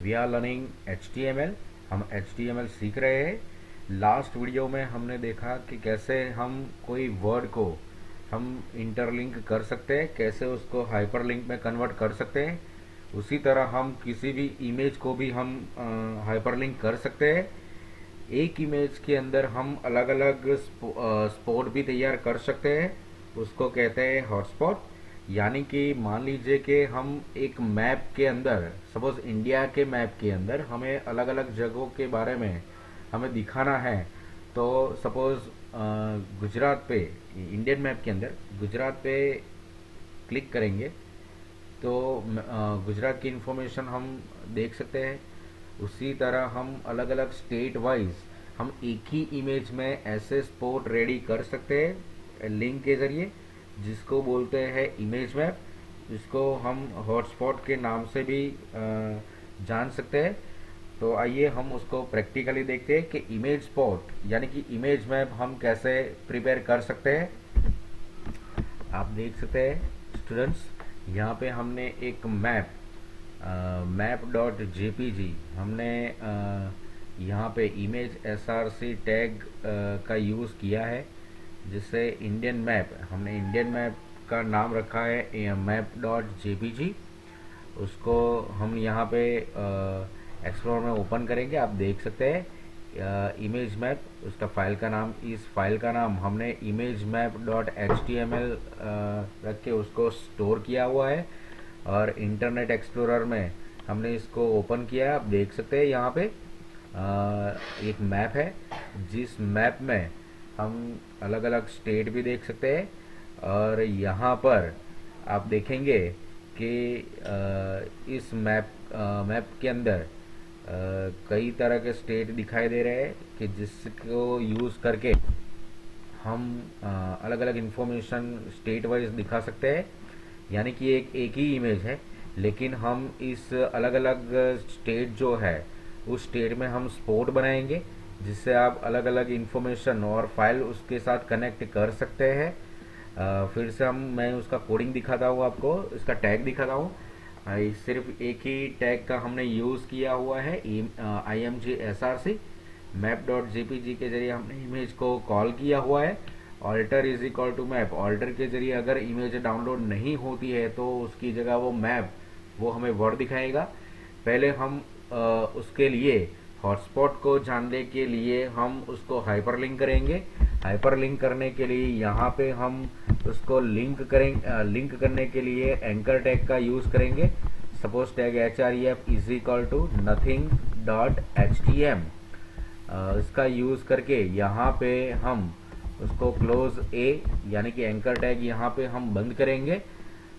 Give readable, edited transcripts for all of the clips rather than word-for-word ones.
We are learning HTML। हम HTML सीख रहे हैं। लास्ट वीडियो में हमने देखा कि कैसे हम कोई वर्ड को हम इंटरलिंक कर सकते हैं, कैसे उसको हाइपरलिंक में कन्वर्ट कर सकते हैं। उसी तरह हम किसी भी इमेज को भी हम हाइपरलिंक कर सकते हैं। एक इमेज के अंदर हम अलग अलग स्पॉट भी तैयार कर सकते हैं, उसको कहते हैं हॉटस्पॉट। यानी कि मान लीजिए कि हम एक मैप के अंदर, सपोज इंडिया के मैप के अंदर हमें अलग अलग जगहों के बारे में हमें दिखाना है। तो सपोज गुजरात पे, इंडियन मैप के अंदर गुजरात पे क्लिक करेंगे तो गुजरात की इंफॉर्मेशन हम देख सकते हैं। उसी तरह हम अलग अलग स्टेट वाइज हम एक ही इमेज में ऐसे स्पॉट रेडी कर सकते हैं लिंक के जरिए, जिसको बोलते हैं इमेज मैप, जिसको हम हॉटस्पॉट के नाम से भी जान सकते हैं। तो आइए हम उसको प्रैक्टिकली देखते हैं कि इमेज स्पॉट यानी कि इमेज मैप हम कैसे प्रिपेयर कर सकते हैं। आप देख सकते हैं स्टूडेंट्स, यहाँ पे हमने एक map.jpg हमने यहाँ पे इमेज src टैग का यूज़ किया है, जिससे इंडियन मैप, हमने इंडियन मैप का नाम रखा है map.jpg। उसको हम यहाँ पे एक्सप्लोर में ओपन करेंगे। आप देख सकते हैं इमेज मैप, उसका फाइल का नाम, इस फाइल का नाम हमने इमेज मैप डॉट HTML रख के उसको स्टोर किया हुआ है। और इंटरनेट एक्सप्लोरर में हमने इसको ओपन किया है। आप देख सकते हैं यहाँ पे एक मैप है, जिस मैप में हम अलग अलग स्टेट भी देख सकते हैं। और यहाँ पर आप देखेंगे कि इस मैप के अंदर कई तरह के स्टेट दिखाई दे रहे हैं कि जिसको यूज़ करके हम अलग अलग इंफॉर्मेशन स्टेट वाइज दिखा सकते हैं। यानी कि एक ही इमेज है, लेकिन हम इस अलग अलग स्टेट जो है उस स्टेट में हम स्पॉट बनाएंगे, जिससे आप अलग अलग इंफॉर्मेशन और फाइल उसके साथ कनेक्ट कर सकते हैं। फिर से मैं उसका कोडिंग दिखाता हूँ आपको, इसका टैग दिखाता हूँ। सिर्फ एक ही टैग का हमने यूज़ किया हुआ है, img src map.jpg के जरिए हमने इमेज को कॉल किया हुआ है। Alter is equal to map, alter के जरिए अगर इमेज डाउनलोड नहीं होती है तो उसकी जगह वो मैप, वो हमें वर्ड दिखाएगा। पहले हम उसके लिए हॉटस्पॉट को जानने के लिए हम उसको हाइपरलिंक करेंगे। हाइपरलिंक करने के लिए यहाँ पे हम उसको लिंक लिंक करने के लिए एंकर टैग का यूज़ करेंगे। Suppose tag href is equal to nothing dot htm, इसका यूज़ करके यहाँ पे हम उसको क्लोज ए यानी कि एंकर टैग यहाँ पे हम बंद करेंगे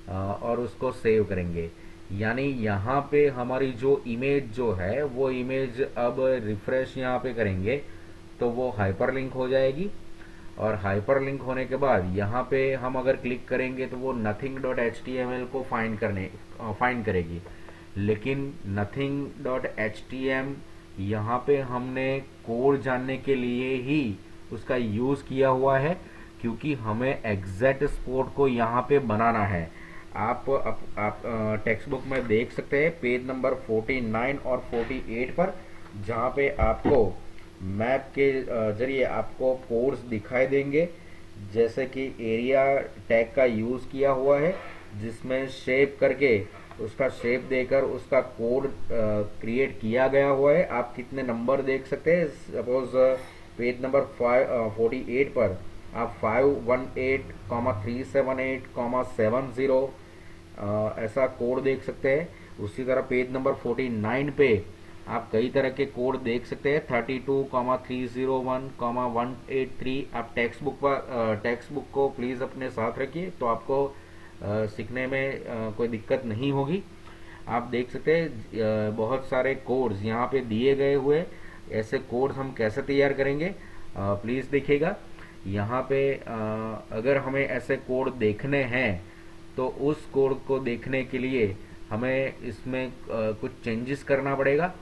और उसको सेव करेंगे। यानी यहाँ पे हमारी जो इमेज जो है वो इमेज अब रिफ्रेश यहाँ पे करेंगे तो वो हाइपरलिंक हो जाएगी। और हाइपरलिंक होने के बाद यहाँ पे हम अगर क्लिक करेंगे तो वो nothing.html को फाइंड करेगी। लेकिन nothing.htm यहाँ पे हमने कोड जानने के लिए ही उसका यूज़ किया हुआ है, क्योंकि हमें एग्जैक्ट स्पॉट को यहाँ पे बनाना है। आप टेक्स्ट बुक में देख सकते हैं पेज नंबर 49 और 48 पर, जहाँ पे आपको मैप के जरिए आपको कोड्स दिखाई देंगे। जैसे कि एरिया टैग का यूज़ किया हुआ है, जिसमें शेप करके उसका शेप देकर उसका कोड क्रिएट किया गया हुआ है। आप कितने नंबर देख सकते हैं, सपोज पेज नंबर 48 पर आप 518,378,70 ऐसा कोड देख सकते हैं। उसी तरह पेज नंबर 49 पे आप कई तरह के कोड देख सकते हैं, 32,301,183। आप टेक्स्ट बुक को प्लीज़ अपने साथ रखिए, तो आपको सीखने में कोई दिक्कत नहीं होगी। आप देख सकते हैं बहुत सारे कोड्स यहाँ पे दिए गए हुए। ऐसे कोड्स हम कैसे तैयार करेंगे प्लीज़ देखिएगा। यहाँ पे अगर हमें ऐसे कोड देखने हैं तो उस कोड को देखने के लिए हमें इसमें कुछ चेंजेस करना पड़ेगा।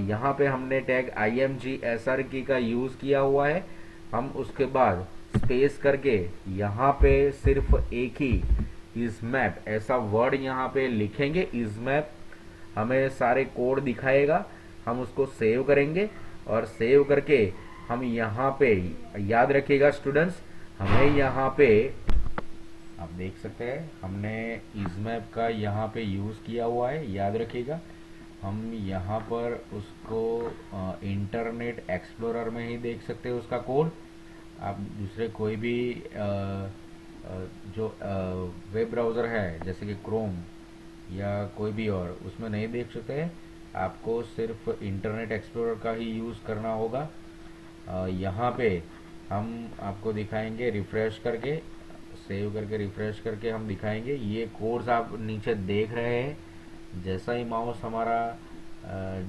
यहाँ पे हमने टैग img src का यूज़ किया हुआ है। हम उसके बाद स्पेस करके यहाँ पे सिर्फ एक ही इज मैप ऐसा वर्ड यहाँ पे लिखेंगे। इज मैप हमें सारे कोड दिखाएगा। हम उसको सेव करेंगे और सेव करके हम यहाँ पे, याद रखिएगा स्टूडेंट्स, हमें यहाँ पे आप देख सकते हैं हमने इज़मैप का यहाँ पे यूज़ किया हुआ है, याद रखिएगा। हम यहाँ पर उसको इंटरनेट एक्सप्लोरर में ही देख सकते हैं उसका कोड। आप दूसरे कोई भी जो वेब ब्राउज़र है जैसे कि क्रोम या कोई भी और, उसमें नहीं देख सकते हैं। आपको सिर्फ इंटरनेट एक्सप्लोरर का ही यूज़ करना होगा। यहाँ पे हम आपको दिखाएंगे रिफ़्रेश करके, सेव करके रिफ़्रेश करके हम दिखाएंगे। ये कोर्स आप नीचे देख रहे हैं, जैसा ही माउस हमारा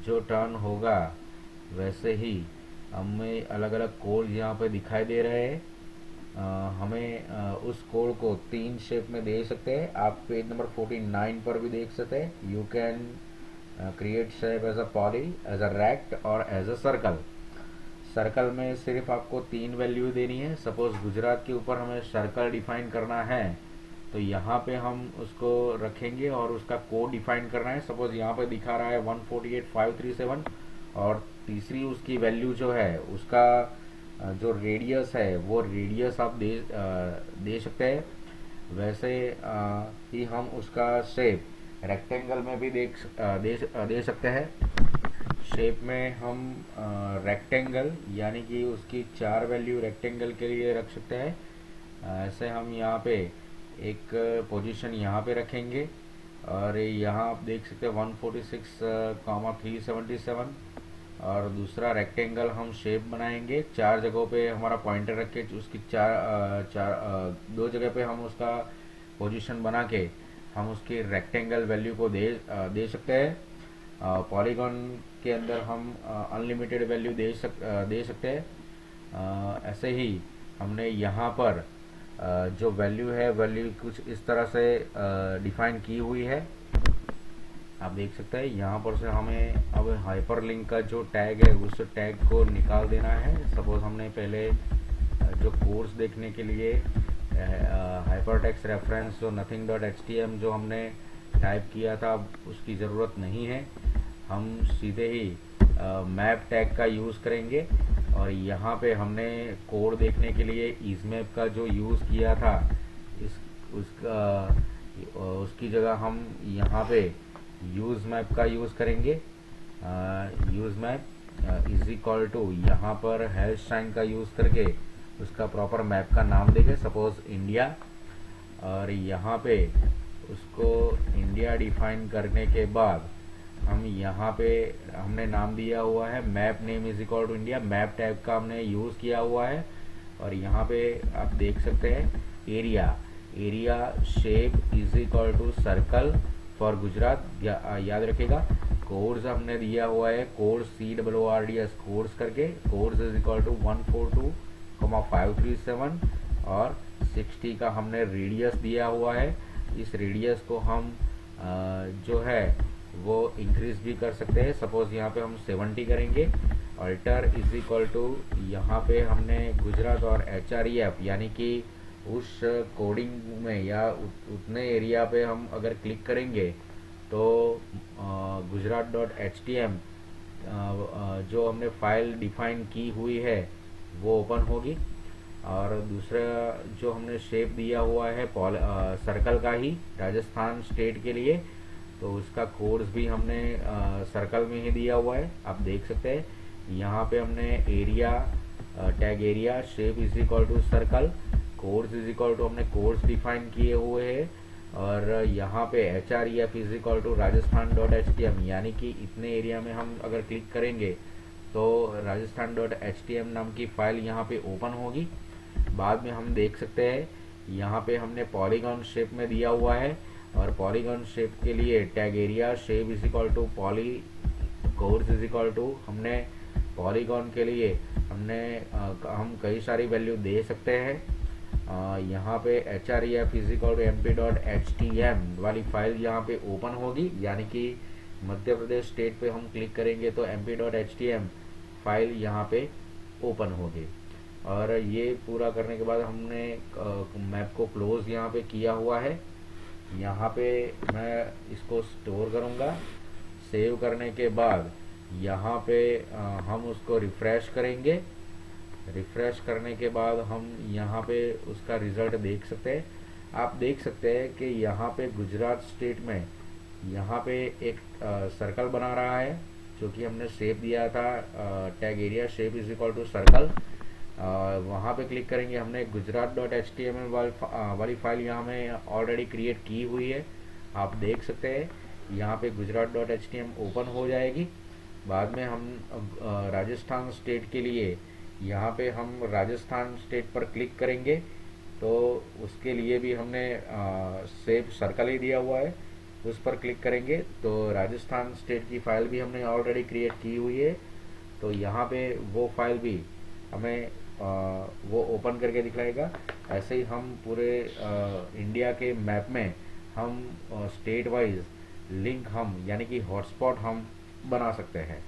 जो टर्न होगा वैसे ही हमें अलग अलग कोड यहाँ पे दिखाई दे रहे हैं। हमें उस कोड को 3 शेप में दे सकते हैं। आप पेज नंबर 49 पर भी देख सकते हैं। You can create shape as a poly, as a rect और एज अ सर्कल। सर्कल में सिर्फ आपको 3 वैल्यू देनी है। सपोज गुजरात के ऊपर हमें सर्कल डिफाइन करना है तो यहाँ पे हम उसको रखेंगे और उसका कोड डिफाइन करना है। सपोज यहाँ पे दिखा रहा है 148537 और तीसरी उसकी वैल्यू जो है उसका जो रेडियस है वो रेडियस आप दे सकते हैं। वैसे ही हम उसका शेप रेक्टेंगल में भी दे सकते हैं। शेप में हम रेक्टेंगल यानी कि उसकी 4 वैल्यू रेक्टेंगल के लिए रख सकते हैं। ऐसे हम यहाँ पे एक पोजीशन यहाँ पे रखेंगे और यहाँ आप देख सकते हैं 146,377 और दूसरा रेक्टेंगल हम शेप बनाएंगे। 4 जगहों पे हमारा पॉइंटर रख के उसकी 2 जगह पे हम उसका पोजीशन बना के हम उसकी रेक्टेंगल वैल्यू को दे सकते हैं। पॉलीगॉन के अंदर हम अनलिमिटेड वैल्यू दे सकते हैं। ऐसे ही हमने यहाँ पर जो वैल्यू है वैल्यू कुछ इस तरह से डिफाइन की हुई है, आप देख सकते हैं। यहाँ पर से हमें अब हाइपरलिंक का जो टैग है उस टैग को निकाल देना है। सपोज हमने पहले जो कोर्स देखने के लिए हाइपरटेक्स्ट रेफरेंस जो nothing.htm जो हमने टाइप किया था उसकी ज़रूरत नहीं है। हम सीधे ही मैप टैग का यूज़ करेंगे और यहाँ पे हमने कोड देखने के लिए इज़मैप का जो यूज़ किया था उसकी जगह हम यहाँ पे यूज़ मैप का यूज़ करेंगे। Use map is equal to यहाँ पर हैश साइन का यूज़ करके उसका प्रॉपर मैप का नाम देंगे, सपोज इंडिया। और यहाँ पे उसको इंडिया डिफाइन करने के बाद हम यहाँ पे हमने नाम दिया हुआ है map name is equal to India. Map tag का हमने यूज़ किया हुआ है और यहाँ पे आप देख सकते हैं area shape is equal to circle for Gujarat. याद रखिएगा कोर्स हमने दिया हुआ है कोर्स COORDS कोर्स करके, कोर्स इज इक्वल टू 142,537 और 60 का हमने रेडियस दिया हुआ है। इस रेडियस को हम जो है वो इंक्रीज भी कर सकते हैं। सपोज यहाँ पे हम 70 करेंगे। अल्टर इज इक्वल टू यहाँ पे हमने गुजरात और HREF यानी कि उस कोडिंग में या उतने एरिया पे हम अगर क्लिक करेंगे तो gujarat.htm जो हमने फाइल डिफाइन की हुई है वो ओपन होगी। और दूसरा जो हमने शेप दिया हुआ है सर्कल का ही राजस्थान स्टेट के लिए, तो उसका कोर्स भी हमने सर्कल में ही दिया हुआ है। आप देख सकते हैं यहाँ पे हमने area tag area shape is equal to circle, course is equal to हमने कोर्स डिफाइन किए हुए हैं और यहाँ पे HREF इज इक्वल टू राजस्थान.htm यानी कि इतने एरिया में हम अगर क्लिक करेंगे तो राजस्थान.htm नाम की फाइल यहाँ पे ओपन होगी। बाद में हम देख सकते हैं यहाँ पे हमने पॉलीगॉन शेप में दिया हुआ है और पॉलीगॉन शेप के लिए tag area shape is equal to poly, course is equal to हमने पॉलीगॉन के लिए हम कई सारी वैल्यू दे सकते हैं। यहाँ पे HREF is equal to mp.htm वाली फाइल यहाँ पे ओपन होगी, यानी कि मध्य प्रदेश स्टेट पे हम क्लिक करेंगे तो mp.htm फाइल यहाँ पे ओपन होगी। और ये पूरा करने के बाद हमने मैप को क्लोज यहाँ पे किया हुआ है। यहाँ पे मैं इसको स्टोर करूँगा, सेव करने के बाद यहाँ पे हम उसको रिफ्रेश करेंगे। रिफ्रेश करने के बाद हम यहाँ पे उसका रिजल्ट देख सकते हैं। आप देख सकते हैं कि यहाँ पे गुजरात स्टेट में यहाँ पे एक सर्कल बना रहा है, जो कि हमने शेप दिया था, tag area shape is equal to circle. वहाँ पे क्लिक करेंगे। हमने Gujarat dot H T M L वाली फाइल यहाँ में ऑलरेडी क्रिएट की हुई है। आप देख सकते हैं यहाँ पे Gujarat dot H T am open हो जाएगी। बाद में हम राजस्थान स्टेट के लिए यहाँ पे हम राजस्थान स्टेट पर क्लिक करेंगे, तो उसके लिए भी हमने सेव सर्कल ही दिया हुआ है, उस पर क्लिक करेंगे तो राजस्थान स्टेट की फाइल भी हमने ऑलरेडी क्रिएट की हुई है। तो यहाँ पे वो फाइल भी हमें वो ओपन करके दिखाएगा। ऐसे ही हम पूरे इंडिया के मैप में हम स्टेट वाइज लिंक हम यानी कि हॉटस्पॉट हम बना सकते हैं।